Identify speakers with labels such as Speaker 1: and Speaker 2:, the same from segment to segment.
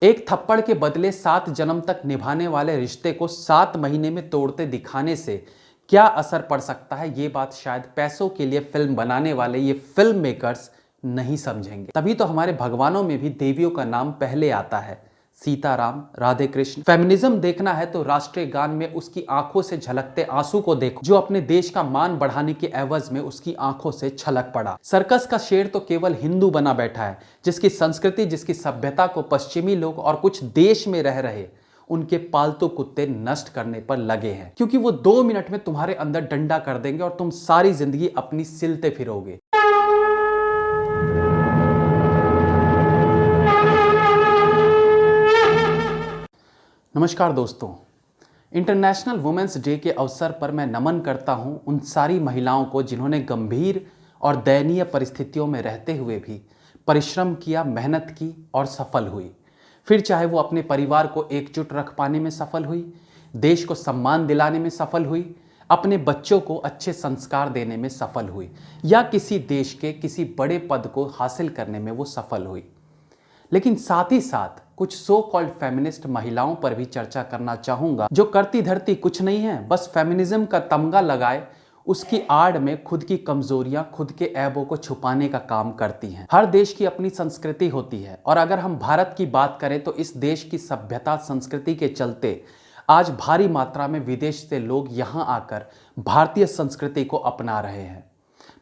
Speaker 1: एक थप्पड़ के बदले 7 जन्म तक निभाने वाले रिश्ते को 7 महीने में तोड़ते दिखाने से क्या असर पड़ सकता है, ये बात शायद पैसों के लिए फिल्म बनाने वाले ये फिल्म मेकर्स नहीं समझेंगे। तभी तो हमारे भगवानों में भी देवियों का नाम पहले आता है, सीताराम, राधे कृष्ण। फेमिनिज्म देखना है तो राष्ट्रीय गान में उसकी आंखों से झलकते आंसू को देखो, जो अपने देश का मान बढ़ाने के एवज में उसकी आंखों से छलक पड़ा। सर्कस का शेर तो केवल हिंदू बना बैठा है, जिसकी संस्कृति, जिसकी सभ्यता को पश्चिमी लोग और कुछ देश में रह रहे उनके पालतू कुत्ते नष्ट करने पर लगे हैं, क्योंकि वो 2 मिनट में तुम्हारे अंदर डंडा कर देंगे और तुम सारी जिंदगी अपनी सिलते फिरोगे। नमस्कार दोस्तों, इंटरनेशनल वुमेन्स डे के अवसर पर मैं नमन करता हूं उन सारी महिलाओं को जिन्होंने गंभीर और दयनीय परिस्थितियों में रहते हुए भी परिश्रम किया, मेहनत की और सफल हुई। फिर चाहे वो अपने परिवार को एकजुट रख पाने में सफल हुई, देश को सम्मान दिलाने में सफल हुई, अपने बच्चों को अच्छे संस्कार देने में सफल हुई, या किसी देश के किसी बड़े पद को हासिल करने में वो सफल हुई। लेकिन साथ ही साथ कुछ सो कॉल्ड फेमिनिस्ट महिलाओं पर भी चर्चा करना चाहूंगा, जो करती धरती कुछ नहीं है, बस फेमिनिज्म का तमगा लगाए उसकी आड़ में खुद की कमजोरियां, खुद के ऐबों को छुपाने का काम करती हैं। हर देश की अपनी संस्कृति होती है, और अगर हम भारत की बात करें तो इस देश की सभ्यता, संस्कृति के चलते आज भारी मात्रा में विदेश से लोग यहां आकर भारतीय संस्कृति को अपना रहे हैं।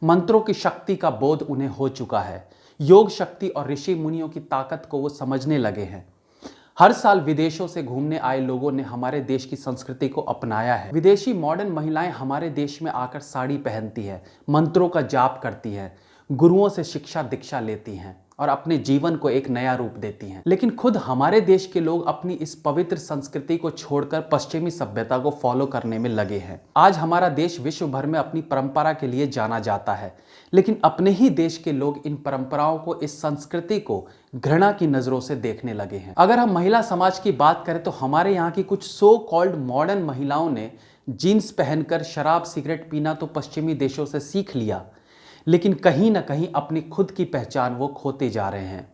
Speaker 1: मंत्रों की शक्ति का बोध उन्हें हो चुका है, योग शक्ति और ऋषि मुनियों की ताकत को वो समझने लगे हैं। हर साल विदेशों से घूमने आए लोगों ने हमारे देश की संस्कृति को अपनाया है। विदेशी मॉडर्न महिलाएं हमारे देश में आकर साड़ी पहनती हैं, मंत्रों का जाप करती हैं, गुरुओं से शिक्षा दीक्षा लेती हैं और अपने जीवन को एक नया रूप देती हैं। लेकिन खुद हमारे देश के लोग अपनी इस पवित्र संस्कृति को छोड़कर पश्चिमी सभ्यता को फॉलो करने में लगे हैं। आज हमारा देश विश्व भर में अपनी परंपरा के लिए जाना जाता है, लेकिन अपने ही देश के लोग इन परंपराओं को, इस संस्कृति को घृणा की नजरों से देखने लगे हैं। अगर हम महिला समाज की बात करें तो हमारे यहाँ की कुछ सो कॉल्ड मॉडर्न महिलाओं ने जीन्स पहनकर शराब सिगरेट पीना तो पश्चिमी देशों से सीख लिया, लेकिन कहीं ना कहीं अपनी खुद की पहचान वो खोते जा रहे हैं।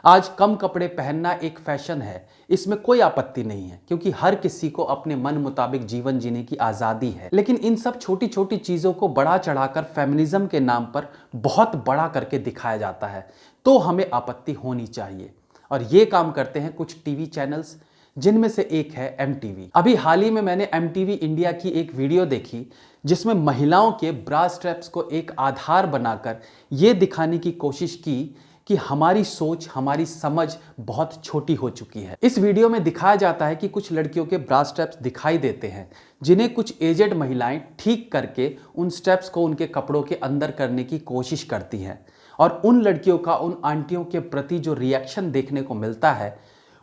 Speaker 1: आज कम कपड़े पहनना एक फैशन है, इसमें कोई आपत्ति नहीं है, क्योंकि हर किसी को अपने मन मुताबिक जीवन जीने की आज़ादी है। लेकिन इन सब छोटी छोटी चीज़ों को बढ़ा चढ़ाकर फेमिनिज्म के नाम पर बहुत बड़ा करके दिखाया जाता है, तो हमें आपत्ति होनी चाहिए। और ये काम करते हैं कुछ टीवी चैनल्स, जिनमें से एक है MTV। अभी हाल ही में मैंने MTV इंडिया की एक वीडियो देखी, जिसमें महिलाओं के ब्रा स्ट्रैप्स को एक आधार बनाकर ये दिखाने की कोशिश की कि हमारी सोच, हमारी समझ बहुत छोटी हो चुकी है। इस वीडियो में दिखाया जाता है कि कुछ लड़कियों के ब्रा स्ट्रैप्स दिखाई देते हैं, जिन्हें कुछ एजेड महिलाएं ठीक करके उन स्ट्रैप्स को उनके कपड़ों के अंदर करने की कोशिश करती हैं। और उन लड़कियों का, उन आंटियों के प्रति जो रिएक्शन देखने को मिलता है,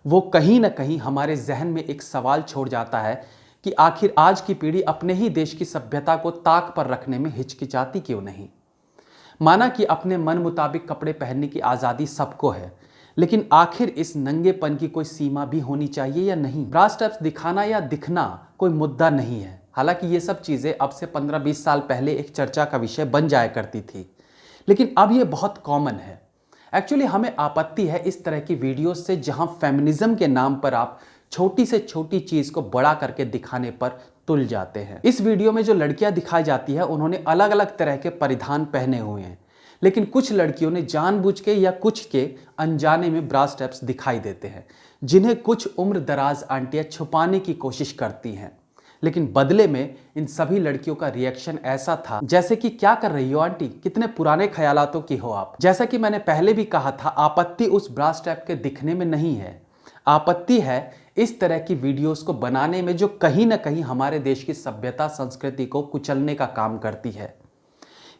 Speaker 1: वो कहीं ना कहीं हमारे जहन में एक सवाल छोड़ जाता है कि आखिर आज की पीढ़ी अपने ही देश की सभ्यता को ताक पर रखने में हिचकिचाती क्यों नहीं। माना कि अपने मन मुताबिक कपड़े पहनने की आज़ादी सबको है, लेकिन आखिर इस नंगेपन की कोई सीमा भी होनी चाहिए या नहीं। ब्रा स्ट्रैप्स दिखाना या दिखना कोई मुद्दा नहीं है। हालांकि ये सब चीज़ें अब से 15-20 साल पहले एक चर्चा का विषय बन जाया करती थी, लेकिन अब ये बहुत कॉमन है। एक्चुअली हमें आपत्ति है इस तरह की वीडियोस से, जहां फेमिनिज्म के नाम पर आप छोटी से छोटी चीज को बड़ा करके दिखाने पर तुल जाते हैं। इस वीडियो में जो लड़कियां दिखाई जाती है, उन्होंने अलग अलग तरह के परिधान पहने हुए हैं, लेकिन कुछ लड़कियों ने जानबूझ के या कुछ के अनजाने में ब्रा स्ट्रैप्स दिखाई देते हैं, जिन्हें कुछ उम्र दराज आंटियां छुपाने की कोशिश करती हैं। लेकिन बदले में इन सभी लड़कियों का रिएक्शन ऐसा था जैसे कि क्या कर रही हो आंटी, कितने पुराने ख्यालातों की हो आप। जैसा कि मैंने पहले भी कहा था, आपत्ति उस ब्रा स्ट्रैप के दिखने में नहीं है, आपत्ति है इस तरह की वीडियोस को बनाने में, जो कहीं ना कहीं हमारे देश की सभ्यता, संस्कृति को कुचलने का काम करती है।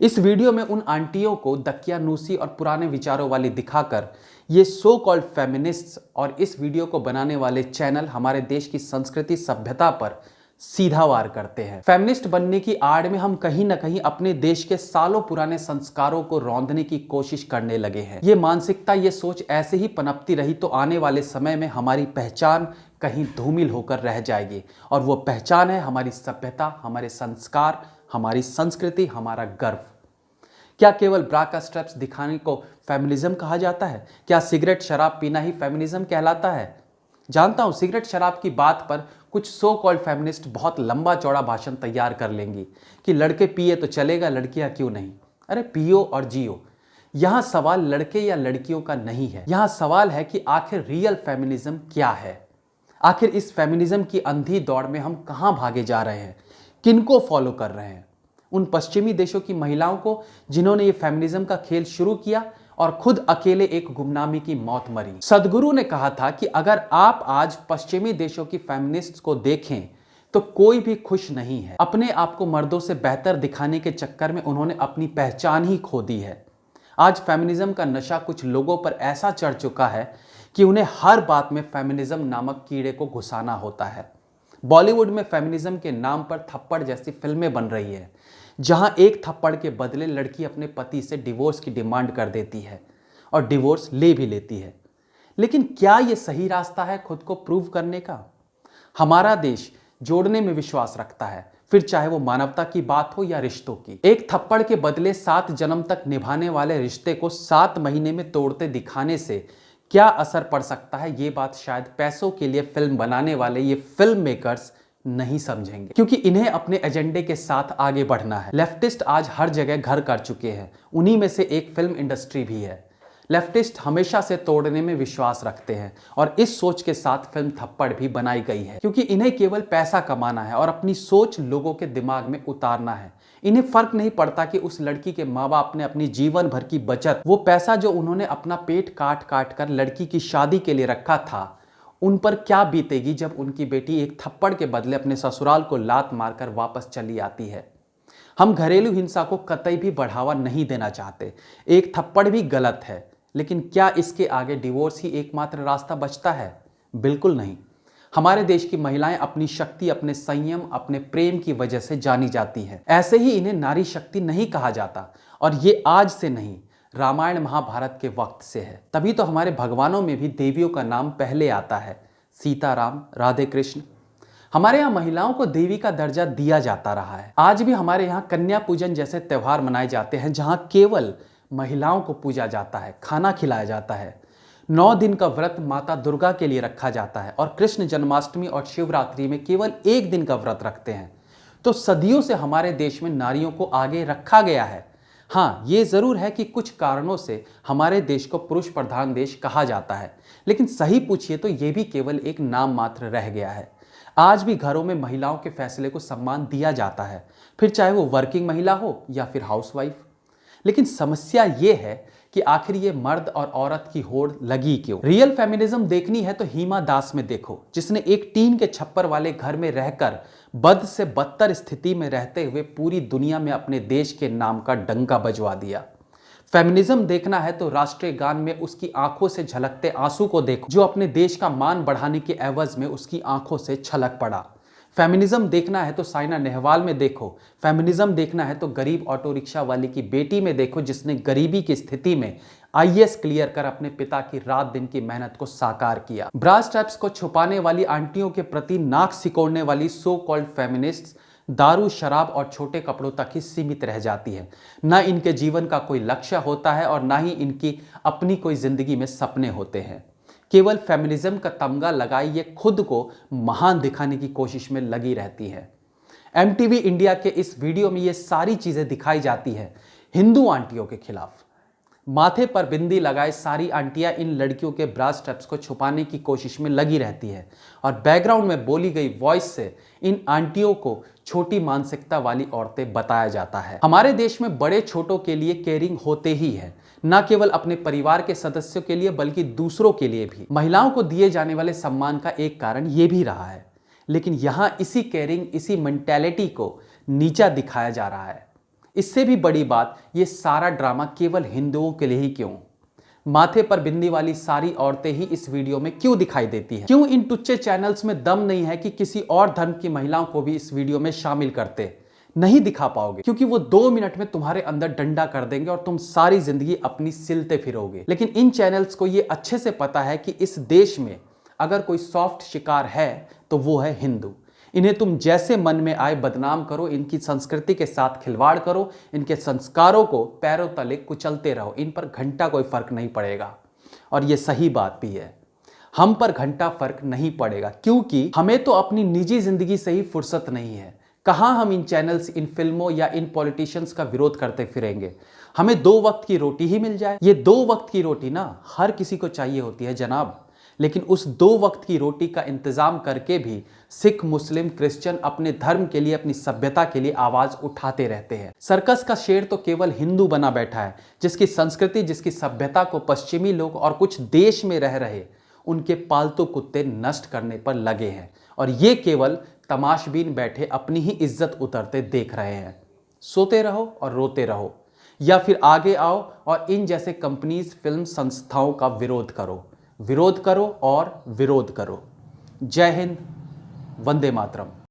Speaker 1: इस वीडियो में उन आंटियों को दकियानूसी और पुराने विचारों वाली दिखाकर ये सो कॉल्ड फेमिनिस्ट्स और इस वीडियो को बनाने वाले चैनल हमारे देश की संस्कृति, सभ्यता पर सीधा वार करते हैं। फेमिनिस्ट बनने की आड़ में हम कहीं ना कहीं अपने देश के सालों पुराने संस्कारों को रौंदने की कोशिश करने लगे हैं। ये मानसिकता, ये सोच ऐसे ही पनपती रही तो आने वाले समय में हमारी पहचान कहीं धूमिल होकर रह जाएगी, और वो पहचान है हमारी सभ्यता, हमारे संस्कार, हमारी संस्कृति, हमारा गर्व। क्या केवल ब्रा का स्ट्रैप्स दिखाने को फेमिनिज्म कहा जाता है? क्या सिगरेट शराब पीना ही फेमिनिज्म कहलाता है? जानता हूं सिगरेट शराब की बात पर कुछ सो कॉल्ड फेमिनिस्ट बहुत लंबा चौड़ा भाषण तैयार कर लेंगी कि लड़के पिए तो चलेगा, लड़कियां क्यों नहीं। अरे पियो और जियो। यहां सवाल लड़के या लड़कियों का नहीं है, यहां सवाल है कि आखिर रियल फेमिनिज्म क्या है। आखिर इस फेमिनिज्म की अंधी दौड़ में हम कहां भागे जा रहे हैं, किनको फॉलो कर रहे हैं? उन पश्चिमी देशों की महिलाओं को जिन्होंने ये फेमिनिज्म का खेल शुरू किया और खुद अकेले एक गुमनामी की मौत मरी। सदगुरु ने कहा था कि अगर आप आज पश्चिमी देशों की फेमिनिस्ट्स को देखें तो कोई भी खुश नहीं है। अपने आप को मर्दों से बेहतर दिखाने के चक्कर में उन्होंने अपनी पहचान ही खो दी है। आज फेमिनिज्म का नशा कुछ लोगों पर ऐसा चढ़ चुका है कि उन्हें हर बात में फेमिनिज्म नामक कीड़े को घुसाना होता है। बॉलीवुड में फेमिनिज्म के नाम पर थप्पड़ जैसी फिल्में बन रही है, जहां एक थप्पड़ के बदले लड़की अपने पति से डिवोर्स की डिमांड कर देती है और डिवोर्स ले भी लेती है। लेकिन क्या यह सही रास्ता है खुद को प्रूव करने का? हमारा देश जोड़ने में विश्वास रखता है, फिर चाहे वो मानवता की बात हो या रिश्तों की। एक थप्पड़ के बदले 7 जन्म तक निभाने वाले रिश्ते को 7 महीने में तोड़ते दिखाने से क्या असर पड़ सकता है, ये बात शायद पैसों के लिए फिल्म बनाने वाले ये फिल्म मेकर्स नहीं समझेंगे, क्योंकि इन्हें अपने एजेंडे के साथ आगे बढ़ना है। लेफ्टिस्ट आज हर जगह घर कर चुके हैं, उन्हीं में से एक फिल्म इंडस्ट्री भी है। लेफ्टिस्ट हमेशा से तोड़ने में विश्वास रखते हैं और इस सोच के साथ फिल्म थप्पड़ भी बनाई गई है, क्योंकि इन्हें केवल पैसा कमाना है और अपनी सोच लोगों के दिमाग में उतारना है। इन्हें फर्क नहीं पड़ता कि उस लड़की के माँ बाप ने अपनी जीवन भर की बचत, वो पैसा जो उन्होंने अपना पेट काट काट कर लड़की की शादी के लिए रखा था, उन पर क्या बीतेगी जब उनकी बेटी एक थप्पड़ के बदले अपने ससुराल को लात मारकर वापस चली आती है। हम घरेलू हिंसा को कतई भी बढ़ावा नहीं देना चाहते। एक थप्पड़ भी गलत है, लेकिन क्या इसके आगे डिवोर्स ही एकमात्र रास्ता बचता है? बिल्कुल नहीं। हमारे देश की महिलाएं अपनी शक्ति, अपने संयम, अपने प्रेम की वजह से जानी जाती हैं। ऐसे ही इन्हें नारी शक्ति नहीं कहा जाता, और ये आज से नहीं, रामायण महाभारत के वक्त से है। तभी तो हमारे भगवानों में भी देवियों का नाम पहले आता है, सीता, राम, राधे कृष्ण। हमारे यहाँ महिलाओं को देवी का दर्जा दिया जाता रहा है। आज भी हमारे यहाँ कन्या पूजन जैसे त्यौहार मनाए जाते हैं, जहाँ केवल महिलाओं को पूजा जाता है, खाना खिलाया जाता है। 9 दिन का व्रत माता दुर्गा के लिए रखा जाता है और कृष्ण जन्माष्टमी और शिवरात्रि में केवल 1 दिन का व्रत रखते हैं। तो सदियों से हमारे देश में नारियों को आगे रखा गया है। हाँ, ये जरूर है कि कुछ कारणों से हमारे देश को पुरुष प्रधान देश कहा जाता है, लेकिन सही पूछिए तो ये भी केवल एक नाम मात्र रह गया है। आज भी घरों में महिलाओं के फैसले को सम्मान दिया जाता है, फिर चाहे वो वर्किंग महिला हो या फिर हाउसवाइफ। लेकिन समस्या ये है कि आखिर ये मर्द और औरत की होड़ लगी क्यों? रियल फेमिनिज्म देखनी है तो हिमा दास में देखो, जिसने एक टीन के छप्पर वाले घर में रहकर बद से बदतर स्थिति में रहते हुए पूरी दुनिया में अपने देश के नाम का डंका बजवा दिया। फेमिनिज्म देखना है तो राष्ट्रीय गान में उसकी आंखों से झलकते आंसू को देखो, जो अपने देश का मान बढ़ाने के एवज में उसकी आंखों से छलक पड़ा। फेमिनिज्म देखना है तो साइना नेहवाल में देखो। फेमिनिज्म देखना है तो गरीब ऑटो रिक्शा वाली की बेटी में देखो, जिसने गरीबी की स्थिति में आईएएस क्लियर कर अपने पिता की रात दिन की मेहनत को साकार किया। ब्रा स्ट्रैप्स को छुपाने वाली आंटियों के प्रति नाक सिकोड़ने वाली सो कॉल्ड फेमिनिस्ट्स दारू, शराब और छोटे कपड़ों तक ही सीमित रह जाती है। ना इनके जीवन का कोई लक्ष्य होता है और ना ही इनकी अपनी कोई जिंदगी में सपने होते हैं। केवल फेमिनिज्म का तमगा लगाई ये खुद को महान दिखाने की कोशिश में लगी रहती है। एमटीवी इंडिया के इस वीडियो में ये सारी चीजें दिखाई जाती है हिंदू आंटियों के खिलाफ। माथे पर बिंदी लगाए सारी आंटियां इन लड़कियों के ब्रा स्ट्रैप्स को छुपाने की कोशिश में लगी रहती है और बैकग्राउंड में बोली गई वॉइस से इन आंटियों को छोटी मानसिकता वाली औरतें बताया जाता है। हमारे देश में बड़े छोटों के लिए केयरिंग होते ही है, न केवल अपने परिवार के सदस्यों के लिए बल्कि दूसरों के लिए भी। महिलाओं को दिए जाने वाले सम्मान का एक कारण ये भी रहा है, लेकिन यहाँ इसी केयरिंग, इसी मेंटेलिटी को नीचा दिखाया जा रहा है। इससे भी बड़ी बात, ये सारा ड्रामा केवल हिंदुओं के लिए ही क्यों? माथे पर बिंदी वाली सारी औरतें ही इस वीडियो में क्यों दिखाई देती हैं? क्यों इन टुच्चे चैनल्स में दम नहीं है कि किसी और धर्म की महिलाओं को भी इस वीडियो में शामिल करते? नहीं दिखा पाओगे, क्योंकि वो 2 मिनट में तुम्हारे अंदर डंडा कर देंगे और तुम सारी जिंदगी अपनी सिलते फिरोगे। लेकिन इन चैनल्स को ये अच्छे से पता है कि इस देश में अगर कोई सॉफ्ट शिकार है तो वो है हिंदू। इन्हें तुम जैसे मन में आए बदनाम करो, इनकी संस्कृति के साथ खिलवाड़ करो, इनके संस्कारों को पैरों तले कुचलते रहो, इन पर घंटा कोई फर्क नहीं पड़ेगा। और ये सही बात भी है, हम पर घंटा फर्क नहीं पड़ेगा, क्योंकि हमें तो अपनी निजी जिंदगी से ही फुर्सत नहीं है। कहां हम इन चैनल्स, इन फिल्मों या इन पॉलिटिशियंस का विरोध करते फिरेंगे। हमें 2 वक्त की रोटी ही मिल जाए। ये 2 वक्त की रोटी ना हर किसी को चाहिए होती है जनाब, लेकिन उस 2 वक्त की रोटी का इंतजाम करके भी सिख, मुस्लिम, क्रिश्चियन अपने धर्म के लिए, अपनी सभ्यता के लिए आवाज उठाते रहते हैं। सर्कस का शेर तो केवल हिंदू बना बैठा है, जिसकी संस्कृति, जिसकी सभ्यता को पश्चिमी लोग और कुछ देश में रह रहे उनके पालतू कुत्ते नष्ट करने पर लगे हैं, और ये केवल तमाशबीन बैठे अपनी ही इज्जत उतरते देख रहे हैं। सोते रहो और रोते रहो, या फिर आगे आओ और इन जैसे कंपनीज, फिल्म संस्थाओं का विरोध करो, विरोध करो और विरोध करो। जय हिंद, वंदे मातरम।